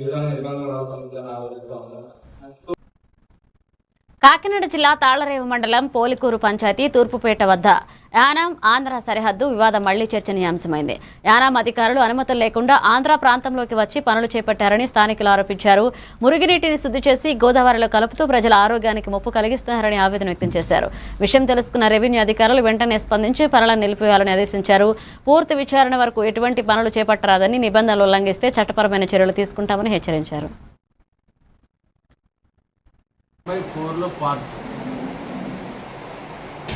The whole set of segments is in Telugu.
విధంగా నిబంధనలు అవసరం ఆలోచిస్తూ ఉన్నాం. కాకినాడ జిల్లా తాళ్లరేవు మండలం పోలికూరు పంచాయతీ తూర్పుపేట వద్ద యానాం ఆంధ్ర సరిహద్దు వివాదం మళ్లీ చర్చనీయాంశమైంది. యానాం అధికారులు అనుమతులు లేకుండా ఆంధ్ర ప్రాంతంలోకి వచ్చి పనులు చేపట్టారని స్థానికులు ఆరోపించారు. మురుగునీటిని శుద్ధి చేసి గోదావరిలో కలుపుతూ ప్రజల ఆరోగ్యానికి ముప్పు కలిగిస్తున్నారని ఆవేదన వ్యక్తం చేశారు. విషయం తెలుసుకున్న రెవెన్యూ అధికారులు వెంటనే స్పందించి పనులను నిలిపివేయాలని ఆదేశించారు. పూర్తి విచారణ వరకు ఎటువంటి పనులు చేపట్టరాదని, నిబంధనలు ఉల్లంఘిస్తే చట్టపరమైన చర్యలు తీసుకుంటామని హెచ్చరించారు. 4లో పార్క్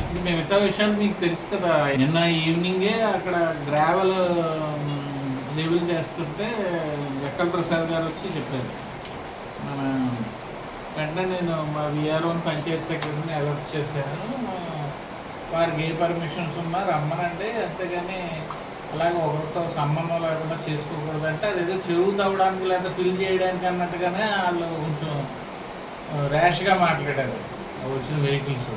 ఇది మిగతా విషయాలు మీకు తెలుసు కదా. నిన్న ఈవినింగే అక్కడ గ్రావెల్ లెవెల్ చేస్తుంటే వెక్కల ప్రసాద్ గారు వచ్చి చెప్పారు. మన వెంటనే నేను మా విఆర్ఓని పంచాయతీ సెక్రటరీని అలర్ట్ చేశాను. వారికి ఏ పర్మిషన్స్ ఉన్నా రమ్మనంటే, అంతేగాని అలాగే ఒకరితో సంబంధం లేకుండా చేసుకోకూడదంటే అదేదో చెరువు తవ్వడానికి లేదా ఫిల్ చేయడానికి అన్నట్టుగానే వాళ్ళు కొంచెం ర్యాష్గా మాట్లాడారు వచ్చిన వెహికల్స్.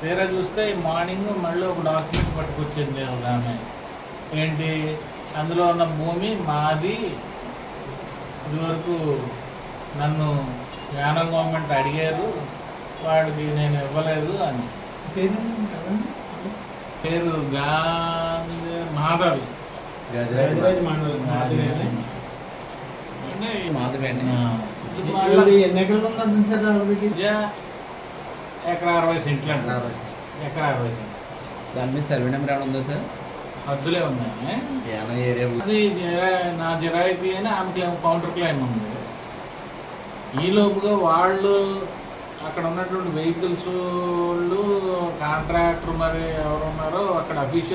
తీరా చూస్తే మార్నింగ్ మళ్ళీ ఒక డాక్యుమెంట్ పట్టుకొచ్చింది ఒక ఆమె. ఏంటి, అందులో ఉన్న భూమి మాది, ఇదివరకు నన్ను యానం గవర్నమెంట్ అడిగారు, వాడికి నేను ఇవ్వలేదు అని. పేరు గాంధీ మాధవి ఎకరా 60 సెంట్లు అంటారు. ఎకరా 60 సెంట్లు. దాని మీద సర్వే నెంబర్ ఏమైనా ఉందా సార్? హద్దులే ఉన్నాయి. అది నా జిరాయితీ అని ఆమె క్లెయిమ్, కౌంటర్ క్లెయిమ్ ఉంది. ఈలోపుగా వాళ్ళు అక్కడ ఉన్నటువంటి వెహికల్స్ వాళ్ళు, కాంట్రాక్టర్ మరి ఎవరున్నారో అక్కడ అఫీషియల్